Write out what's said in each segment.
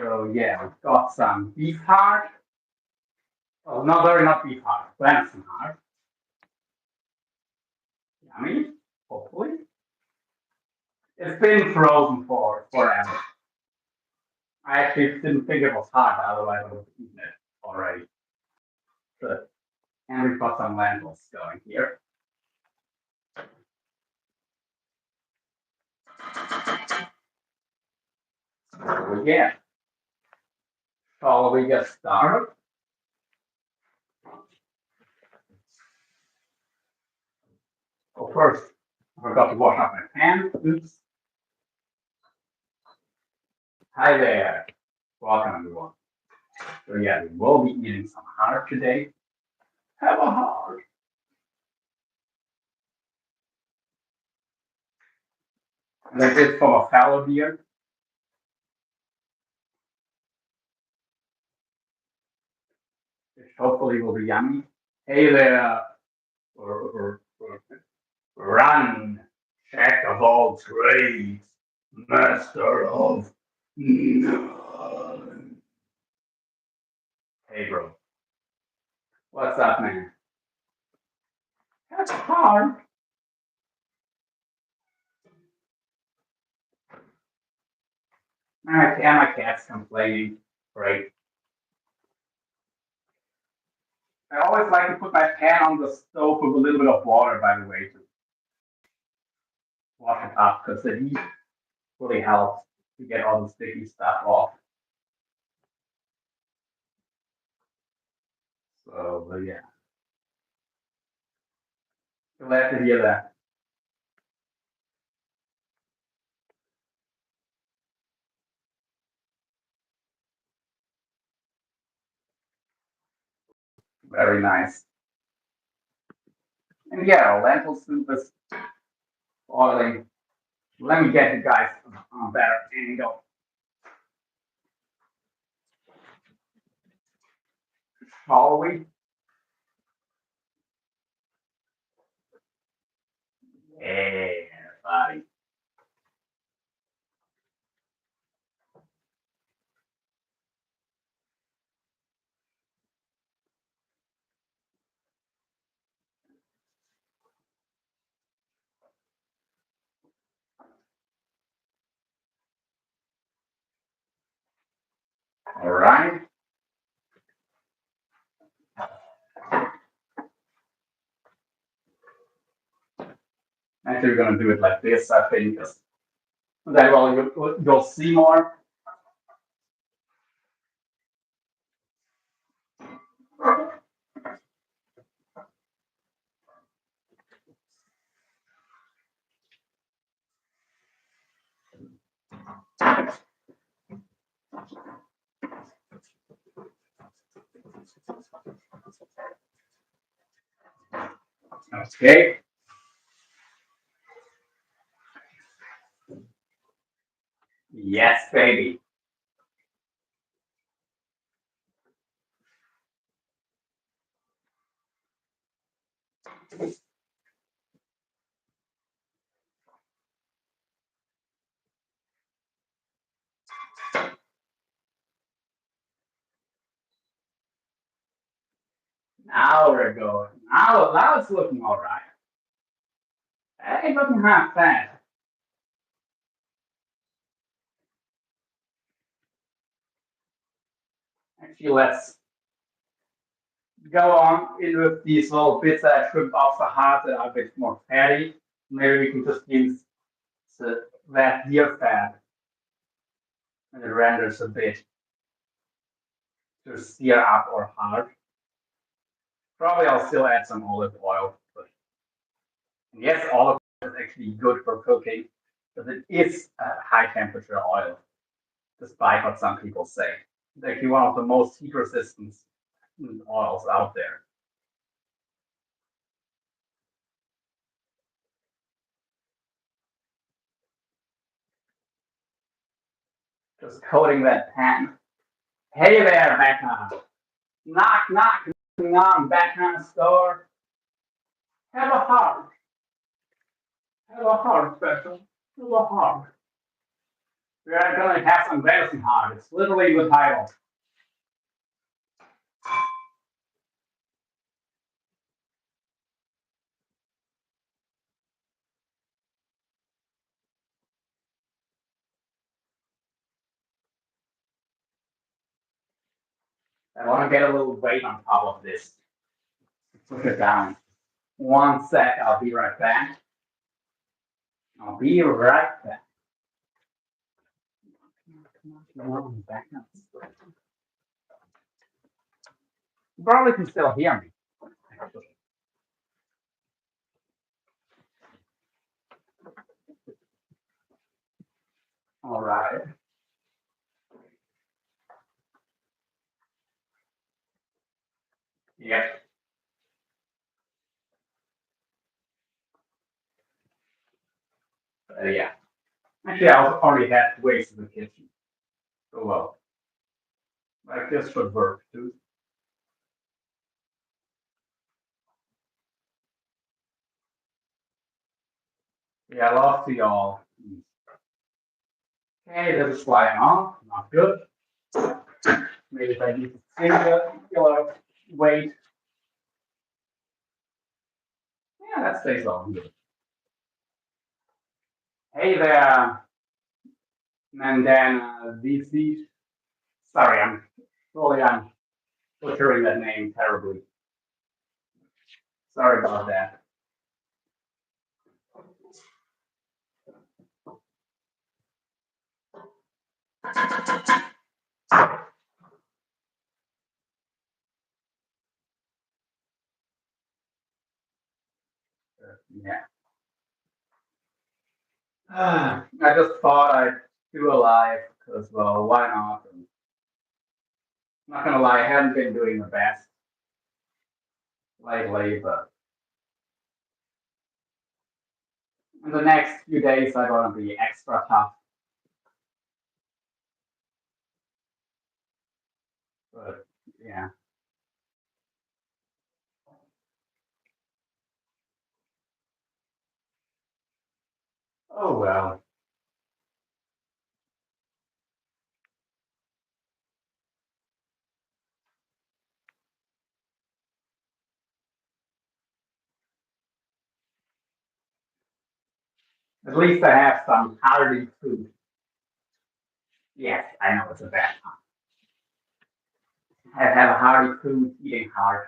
So yeah, we've got some beef heart. Oh, no, sorry, not beef heart, venison heart. Yummy, hopefully. It's been frozen for forever. I actually didn't think it was hot, otherwise I would have eaten it already. Good. And we've got some lentils going here. So yeah, shall we get started? So first, I forgot to wash up my pan. Oops. Hi there. Welcome everyone. So yeah, we will be eating some heart today. Have a heart. And that's it from a fallow deer. Which hopefully will be yummy. Hey there, or run, jack of all trades, master of none. Hey bro, what's up, man? That's hard. My cat's complaining. Great. I always like to put my pan on the stove with a little bit of water, by the way, to wash it up, because the heat really helps to get all the sticky stuff off. So, but yeah, glad to hear that. Very nice. And yeah, lentil soup is boiling. Let me get you guys on a better angle. Shall we? Yeah, buddy. All right. Actually, we're gonna do it like this, I think, because then well, you'll see more. Okay. Yes, baby. Now we're going. Now it's looking all right. That ain't looking half bad. Actually, let's go on in with these little bits that I trimmed off the heart that are a bit more fatty. Maybe we can just use that deer fat and it renders a bit to sear up or hard. Probably I'll still add some olive oil, but yes, olive oil is actually good for cooking, but it is a high temperature oil, despite what some people say. It's actually one of the most heat resistant oils out there. Just coating that pan. Hey there, Becca. Knock, knock, knocking on Becca's door. Have a heart. Have a heart, Becca. Have a heart. We are gonna have some venison hard. It's literally the title. I want to get a little weight on top of this. Push it down. 1 sec. I'll be right back. I'll be right back. Come on, back up. You probably can still hear me. All right. Yep. Yeah. Actually, I already had weights in the kitchen. Oh well. Like this would work too. Yeah, I lost to y'all. Okay, this is flying off. Not good. Maybe if I need to sink the weight. Yeah, that stays on good. Hey there, Mandana VC. Sorry, I'm butchering that name terribly. Sorry about that. Yeah. I just thought I'd do a live because, well, why not? And I'm not gonna lie, I haven't been doing the best lately, but in the next few days are gonna be extra tough. But yeah. Oh well. At least I have some hearty food. Yes, I know it's a bad time. I have a hearty food, eating hard.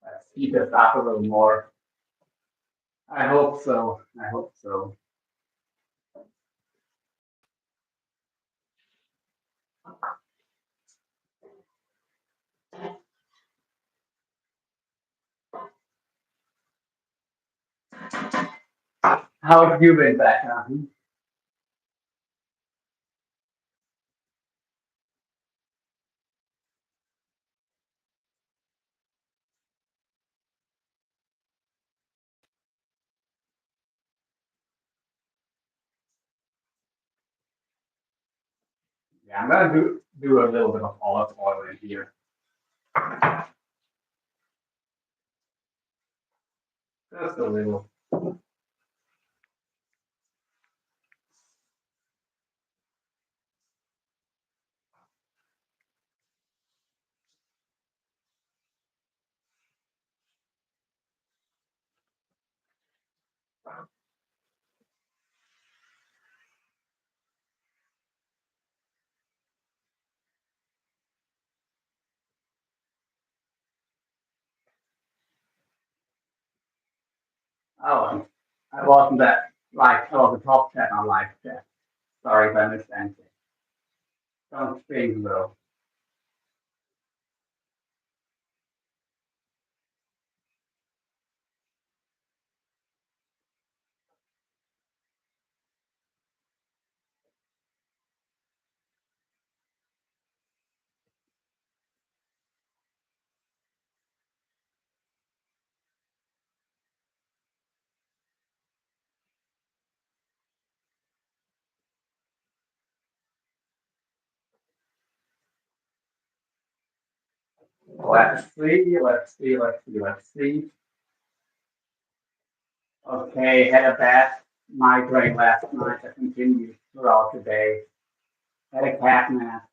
Let's heat this up a little more. I hope so. I hope so. How have you been back? Yeah, I'm gonna do a little bit of olive oil in here. Just a little. Oh, I wasn't that like I was a top chat on live chat. Sorry if I missed anything. Don't think though. Let's see, let's see, let's see, let's see. Okay, had a bad migraine last night. I continued throughout the day. Had a cat nap.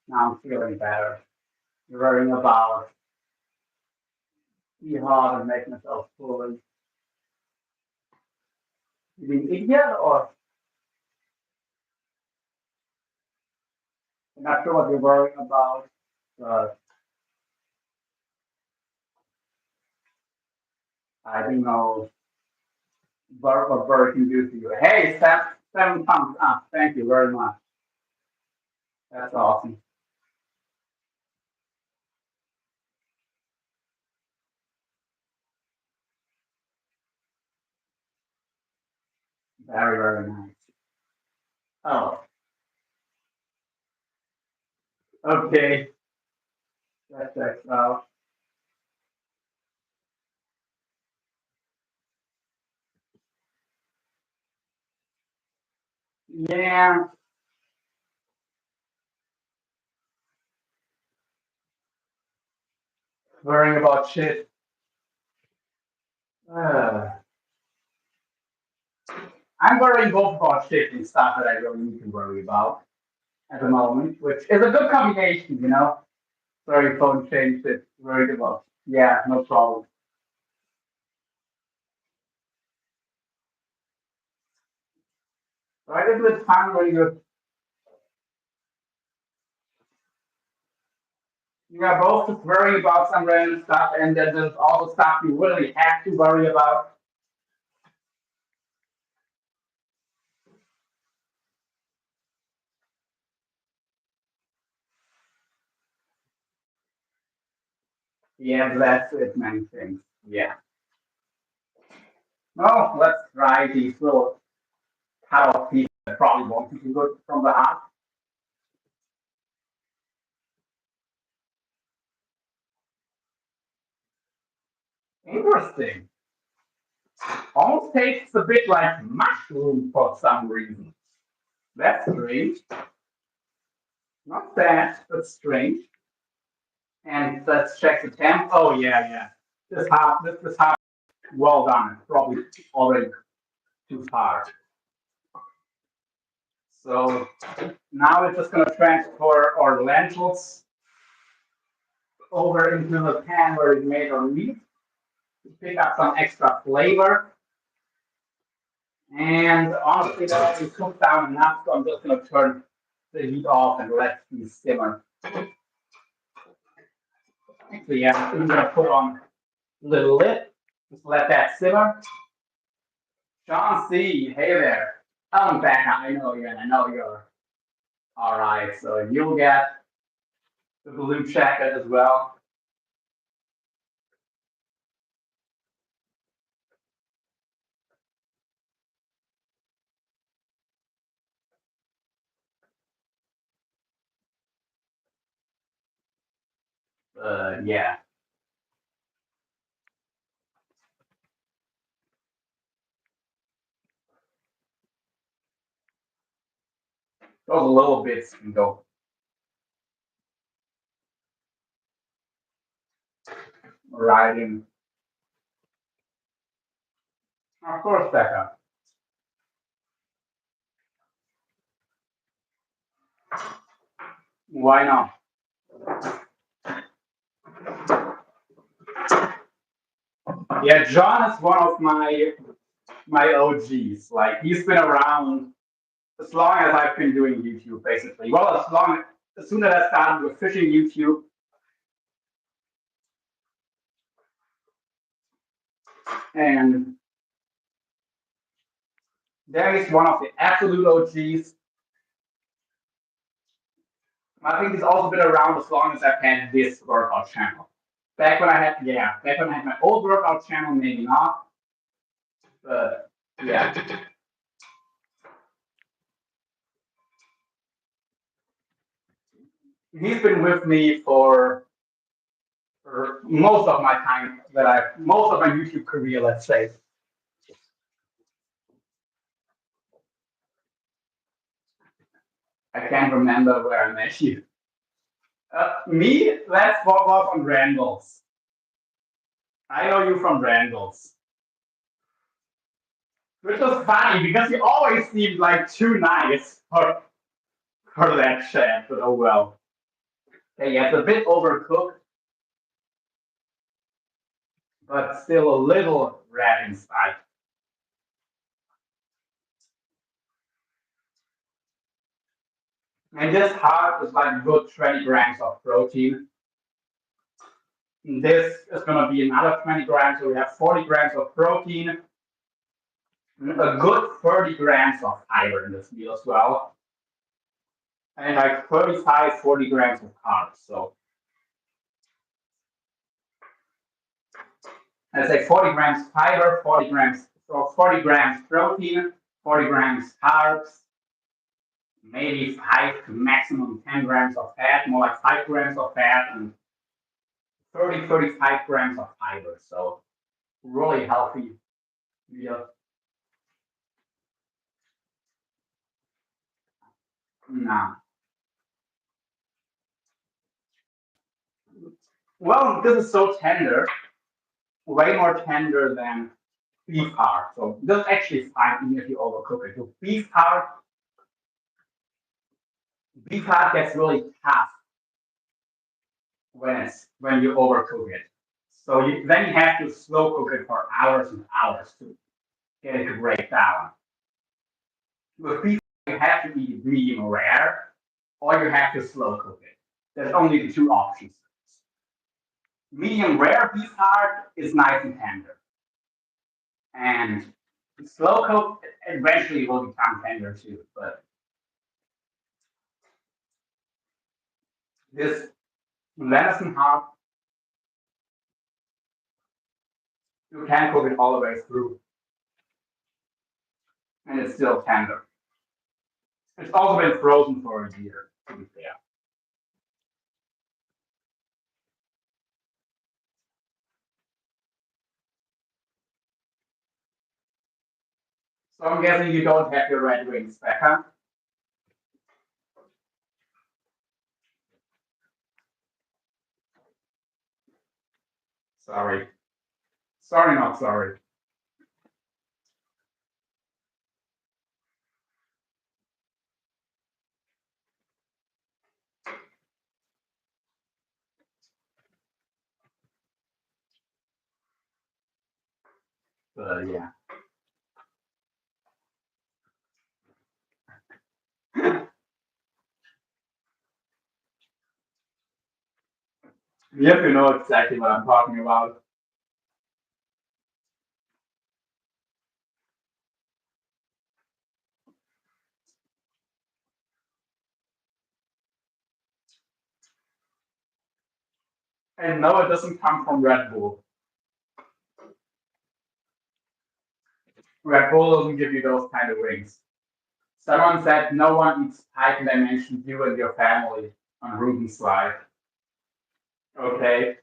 Now I'm feeling better. Worrying about eat hard and make myself fully. You being idiot or I'm not sure what you're worrying about. But I don't know what bird can do to you. Hey, 7 thumbs up. Thank you very much. That's awesome. Very, very nice. Oh, okay. That checks out. Yeah, worrying about shit. Uh, I'm worrying both about shit and stuff that I don't need to worry about at the moment, which is a good combination, you know? Sorry, phone changed it. Worried about. Yeah, no problem. Right in the time where you are both just worrying about some random stuff, and then there's all the stuff you really have to worry about. Yeah, that's it, many things. Yeah. Well, let's try these little cut off pieces that probably won't be too good from the heart. Interesting. Almost tastes a bit like mushroom for some reason. That's strange. Not bad, but strange. And let's check the temp. Oh yeah, yeah. This half well done. Probably already too far. So now we're just gonna transfer our lentils over into the pan where we made our meat to pick up some extra flavor. And honestly, that already cooked down enough, so I'm just gonna turn the heat off and let these simmer. So yeah, I'm gonna put on a little lid, just let that simmer. John C, hey there. I'm back. I know you, and I know you're all right. So you'll get the blue jacket as well. Yeah, those little bits can go right in. Of course, Becca. Why not? Yeah, John is one of my OGs. Like he's been around as long as I've been doing YouTube, basically. Well, as soon as I started with fishing YouTube, and there is one of the absolute OGs. I think he's also been around as long as I've had this workout channel. Back when I had my old workout channel, maybe not, but yeah, he's been with me for most of my time most of my YouTube career, let's say. I can't remember where I met you. Me, that's what was on Randall's. I know you from Randall's. Which was funny because you always seemed like too nice for that chef, but oh well. Yeah, it's a bit overcooked, but still a little red inside. And this heart is like a good 20 grams of protein. This is going to be another 20 grams, so we have 40 grams of protein, a good 30 grams of fiber in this meal as well, and like 35, 40 grams of carbs. So let's say 40 grams fiber, 40 grams, so 40 grams protein, 40 grams carbs, maybe 5 to maximum 10 grams of fat, more like 5 grams of fat, and 30, 35 grams of fiber. So really healthy meal. Nah. Well, this is so tender, way more tender than beef heart. So this is actually fine even if you overcook it. So beef heart gets really tough when you overcook it. So then you have to slow cook it for hours and hours to get it to break down. With beef, you have to eat medium rare, or you have to slow cook it. There's only the two options. Medium rare beef heart is nice and tender, and slow cook eventually will become tender too. But this venison heart, you can cook it all the way through, and it's still tender. It's also been frozen for a year, to be fair. So I'm guessing you don't have your red wings back, huh? Sorry. Sorry, not sorry. But yeah. Yep, you know exactly what I'm talking about. And no, it doesn't come from Red Bull. Red Bull doesn't give you those kind of wings. Someone said no one eats pike, and I mentioned you and your family on Ruben's slide. Okay.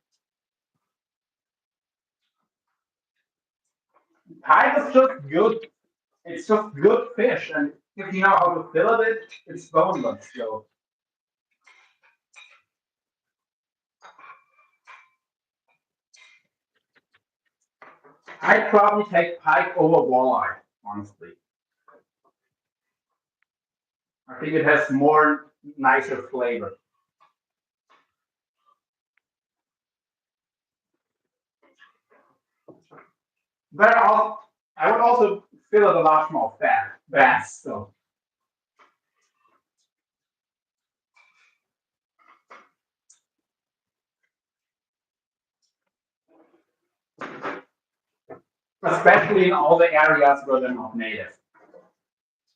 Pike is just good. It's just good fish, and if you know how to fillet it, it's boneless. So I'd probably take pike over walleye, honestly. I think it has more nicer flavor. But I would also fillet a lot more fat bass. So especially in all the areas where they're not native.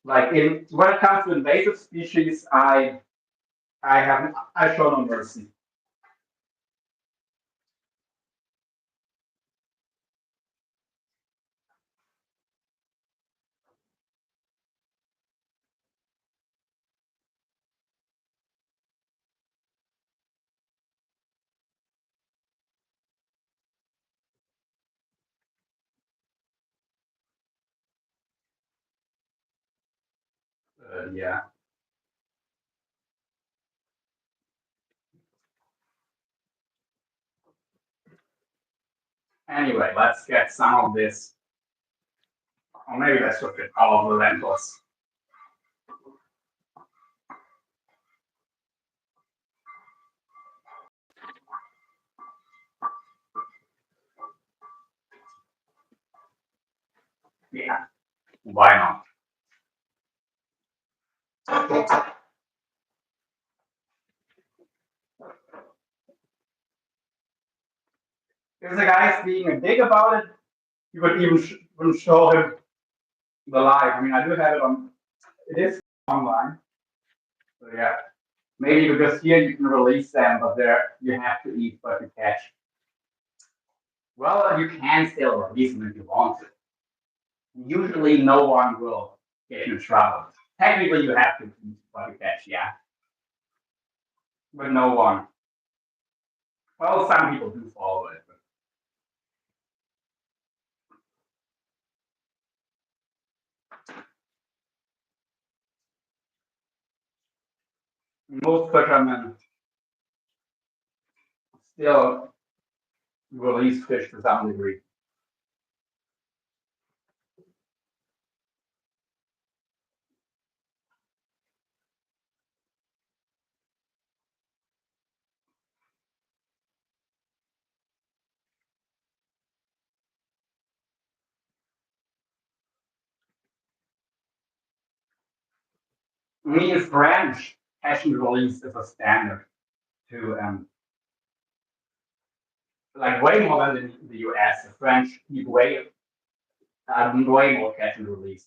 Like in when it comes to invasive species, I show no mercy. Yeah. Anyway, let's get some of this, or maybe let's look at all of the lentils. Yeah, why not? If the guy's being a dick about it, you would even wouldn't show him the live. I mean, I do have it on. It is online. So yeah, maybe because here you can release them, but there you have to eat what you catch. Well, you can still release them if you want to. Usually, no one will get in trouble. Technically, you have to eat what you catch, yeah, but no one. Well, some people do follow it, but most fishermen still release fish to some degree. I mean, in French, catch and release is a standard to like way more than in the US. The French eat way more catch and release,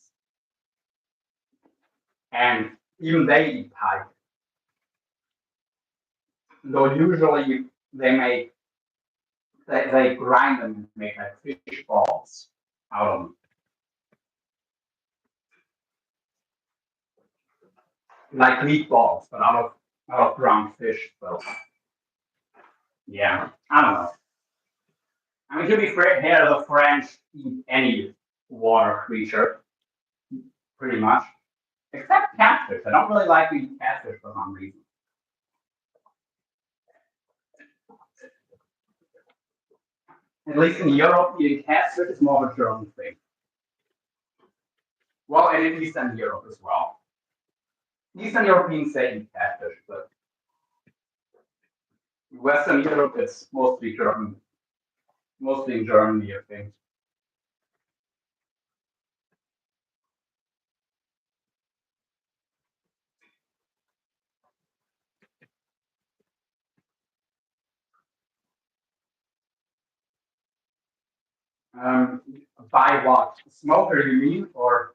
and even they eat pike. Though usually they grind them and make like fish balls out of them, like meatballs, but out of ground fish. So yeah, I don't know. I mean, to be fair, here the French eat any water creature pretty much, except catfish. I don't really like to eat catfish for some reason. At least in Europe, eating catfish is more of a German thing. Well, and in Eastern Europe as well. Eastern Europeans say eat catfish, but Western Europe it's mostly German, mostly in Germany, I think. Um, by what? Smoker, you mean? Or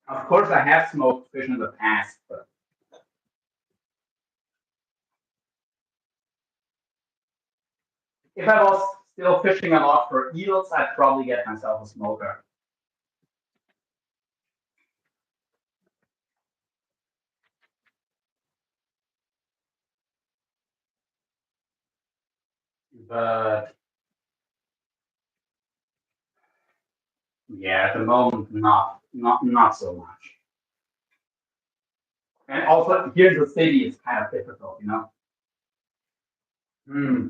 of course, I have smoked fish in the past, but if I was still fishing a lot for eels, I'd probably get myself a smoker. But yeah, at the moment, not so much. And also here in the city, it's kind of difficult, you know. Hmm.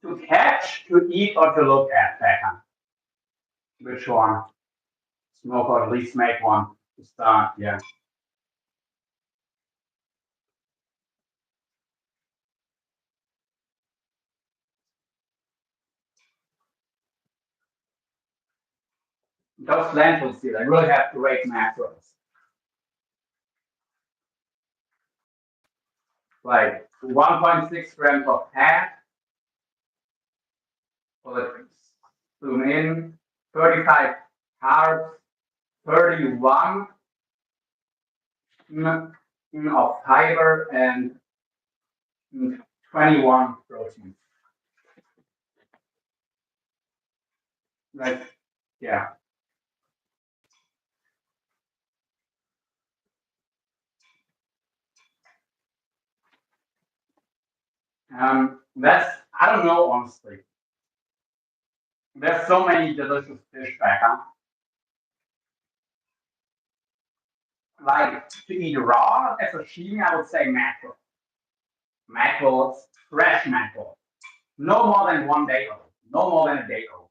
To catch, to eat, or to look at, Beckham? Which one? Smoke or at least make one to start. Yeah. Those lentils here, they really have great macros. Like 1.6 grams of fat. So let's zoom in. 35 carbs, 31 of fiber, and 21 protein. Like, yeah. That's, I don't know, honestly. There's so many delicious fish back, huh? Like to eat raw as sashimi, I would say mackerel. Mackerel, fresh mackerel. No more than 1 day old. No more than a day old.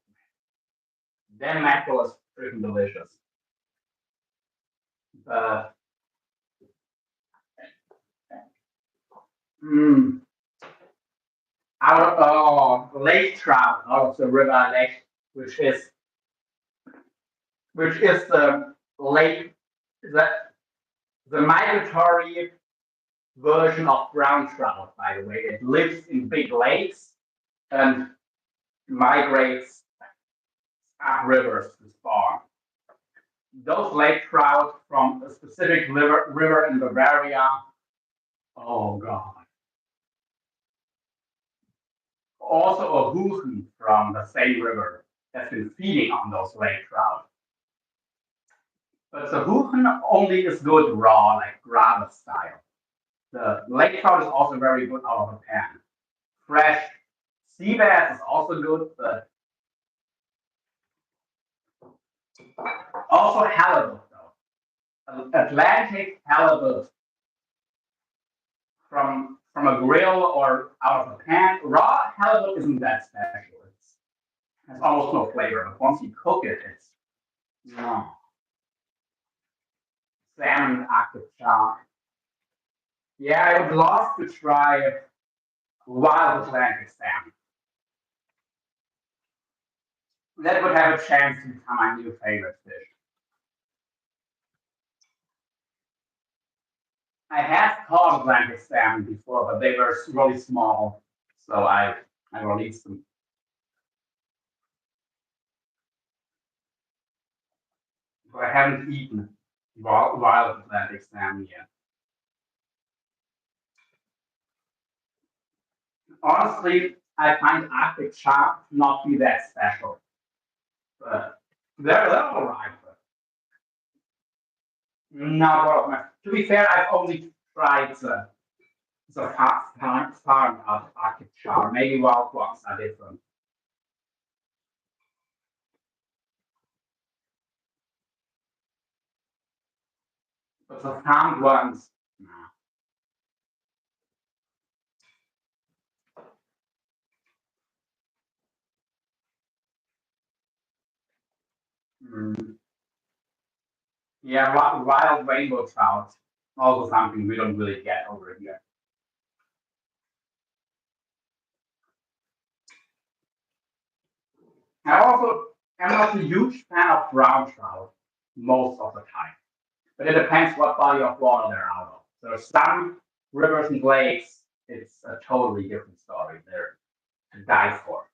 Then mackerel is freaking delicious. But mm, out of lake trout out of the river lake, which is the lake the migratory version of brown trout, by the way. It lives in big lakes and migrates up rivers to spawn. Those lake trout from a specific river in Bavaria, oh god. Also a Huchen from the same river has been feeding on those lake trout. But the Huchen only is good raw, like gravel style. The lake trout is also very good out of a pan. Fresh sea bass is also good, but also halibut though. Atlantic halibut from a grill or out of a pan. Raw halibut isn't that special. It has almost no flavor, but once you cook it, it's no. Salmon active char. Yeah, I would love to try wild Atlantic salmon. That would have a chance to become my new favorite fish. I have caught Atlantic salmon before, but they were really small, so I released them. But I haven't eaten wild Atlantic salmon yet. Honestly, I find Arctic char to not be that special, but they're alright. But not one of my. To be fair, I've only tried the farm of Arctic char. Maybe wild ones are different. But the farmed ones, no. Mm. Yeah, wild rainbow trout, also something we don't really get over here. I also am not a huge fan of brown trout most of the time, but it depends what body of water they're out of. So some rivers and lakes, it's a totally different story. They're to die for.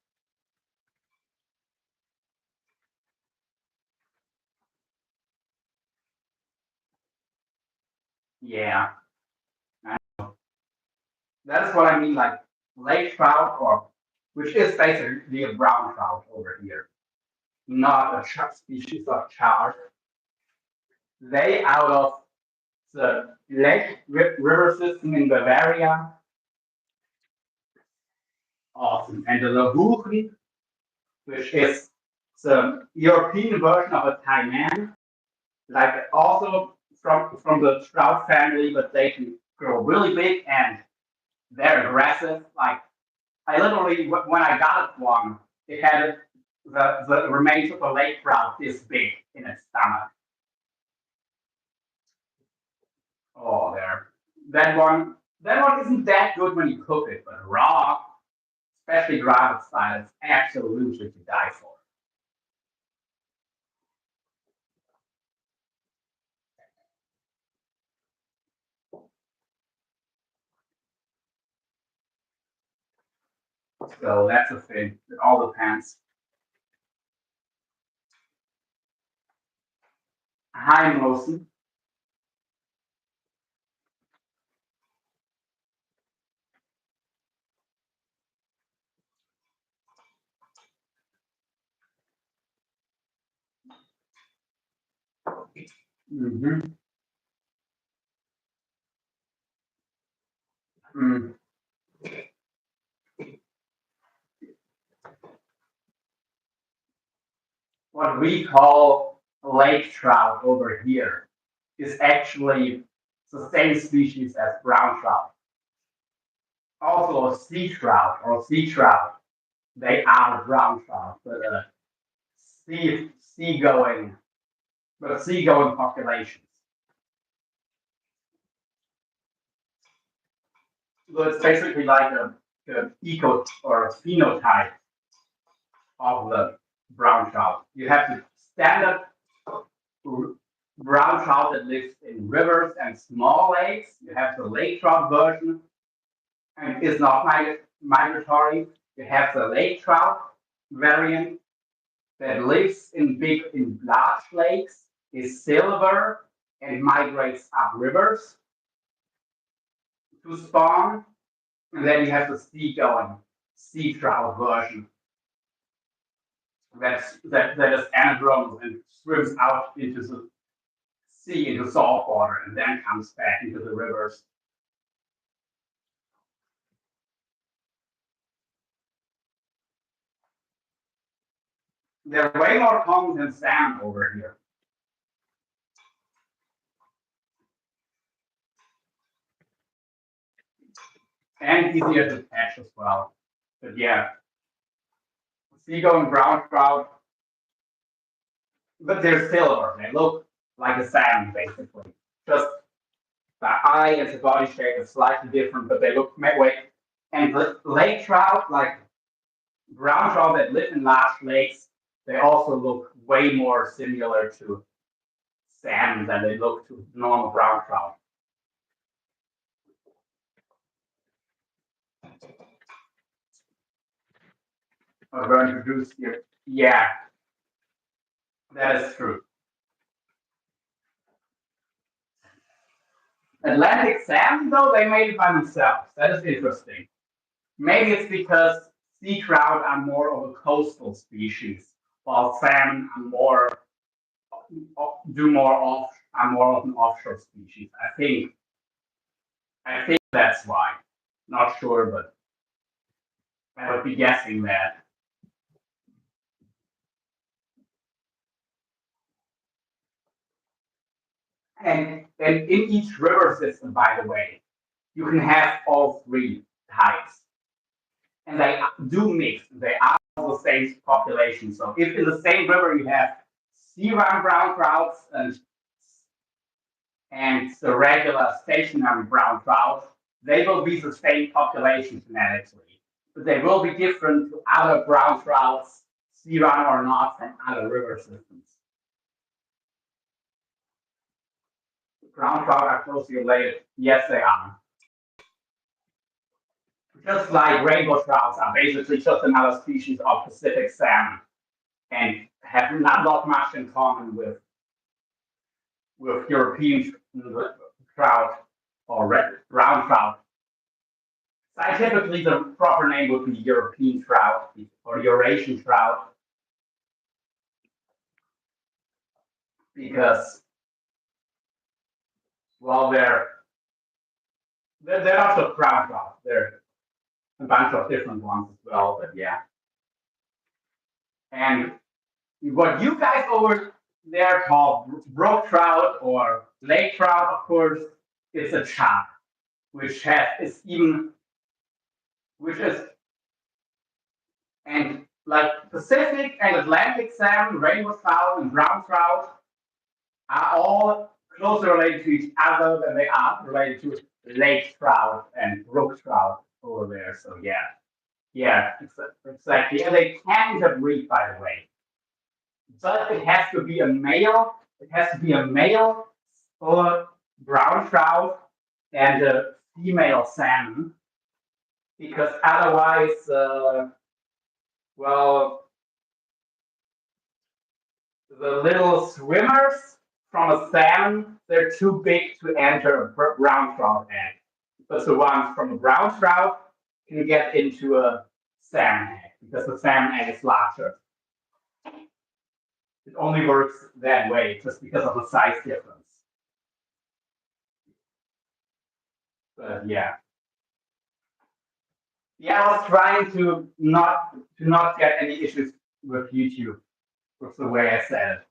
Yeah, that's what I mean. Like lake trout, or which is basically a brown trout over here, not a species of trout. They out of the lake river system in Bavaria, awesome, and the Labuchen, which is the European version of a taiman, like also from the trout family, but they can grow really big and they're aggressive. Like I literally, when I got one, it had the remains of a lake trout this big in its stomach. Oh, there. That one isn't that good when you cook it, but raw, especially gravel style, it's absolutely to die for. So that's the thing. It all depends. Hi, Mosen. Mm-hmm. Mm. What we call lake trout over here. is actually the same species as brown trout. Also, sea trout or sea trout, they are brown trout, but seagoing, but seagoing populations. So it's basically like a eco or a phenotype of the brown trout. You have the standard brown trout that lives in rivers and small lakes. You have the lake trout version and is not migratory. You have the lake trout variant that lives in large lakes, is silver, and migrates up rivers to spawn. And then you have the seagoing sea trout version that is anadromous and swims out into the sea, into salt water, and then comes back into the rivers. They're way more common than salmon over here. And easier to catch as well. But yeah, seagoing brown trout, but they're silver. They look like a salmon, basically. Just the eye and the body shape is slightly different, but they look way. And the lake trout, like brown trout that live in large lakes, they also look way more similar to salmon than they look to normal brown trout. I'm going to introduce here. Yeah, that is true. Atlantic salmon, though, they made it by themselves. That is interesting. Maybe it's because sea trout are more of a coastal species, while salmon are more are more of an offshore species. I think that's why. Not sure, but I would be guessing that. And in each river system, by the way, you can have all three types. And they do mix. They are the same population. So if in the same river you have sea-run brown trouts and the regular stationary brown trout, they will be the same population genetically. But they will be different to other brown trouts, sea-run or not, from other river systems. Brown trout are closely related. Yes, they are. Just like rainbow trouts are basically just another species of Pacific salmon and have not much in common with European trout or brown trout. Scientifically, the proper name would be European trout or Eurasian trout because, well, they're not just brown trout. They're a bunch of different ones as well, but yeah. And what you guys over there call brook trout or lake trout, of course, is a chub, which is and like Pacific and Atlantic salmon, rainbow trout, and brown trout are all closer related to each other than they are related to lake trout and brook trout over there. So yeah, exactly. And they can interbreed, by the way, but it has to be a male. It has to be a male or brown trout and a female salmon, because otherwise, well, the little swimmers from a salmon, they're too big to enter a brown trout egg. But the ones from a brown trout can get into a salmon egg because the salmon egg is larger. It only works that way just because of the size difference. But yeah. Yeah, I was trying to not get any issues with YouTube with the way I said it.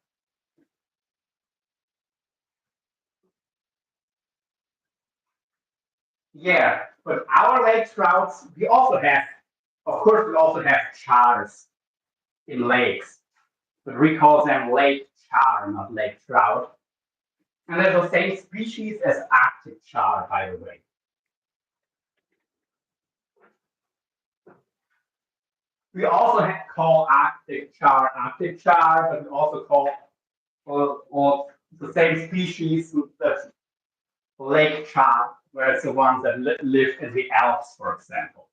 Yeah, but our lake trouts, we also have, of course, we also have chars in lakes, but we call them lake char, not lake trout. And they're the same species as Arctic char, by the way. We also call Arctic char, but we also call or the same species that lake char, where it's the ones that live in the Alps, for example.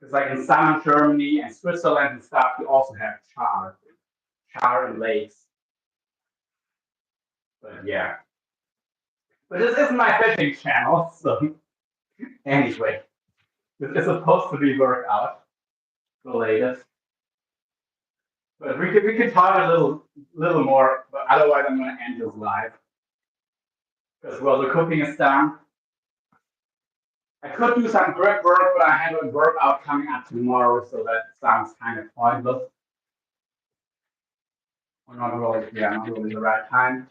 It's like in southern Germany and Switzerland and stuff, we also have char and lakes. But yeah. But this isn't my fishing channel, so anyway. This is supposed to be workout related. But we could talk a little more, but otherwise I'm gonna end this live. Because well the cooking is done. I could do some grip work, but I have a workout coming up tomorrow, so that sounds kind of pointless. Or not really, yeah, not really the right time.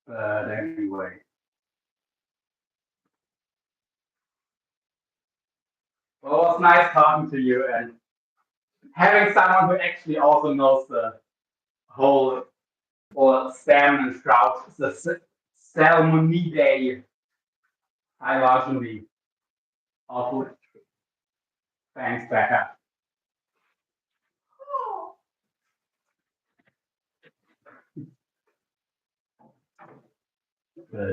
But anyway. Well, it was nice talking to you and having someone who actually also knows the whole or salmon and trout, the Salmonidae phylogeny of. Thanks, Becca.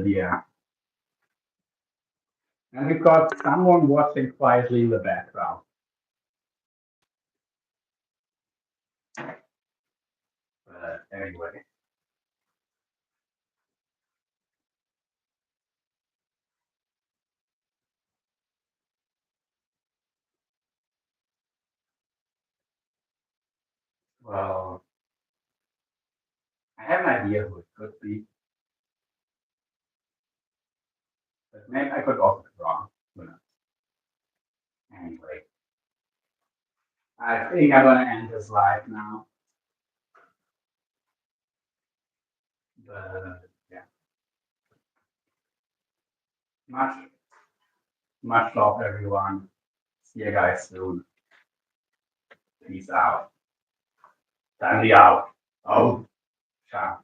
Yeah. And we've got someone watching quietly in the background. But anyway. Well, I have an idea who it could be. But maybe I could also be wrong. Who knows? Anyway. I think I'm gonna end this live now. But yeah. Much love everyone. See you guys soon. Peace out. Dundee out. Oh, ciao.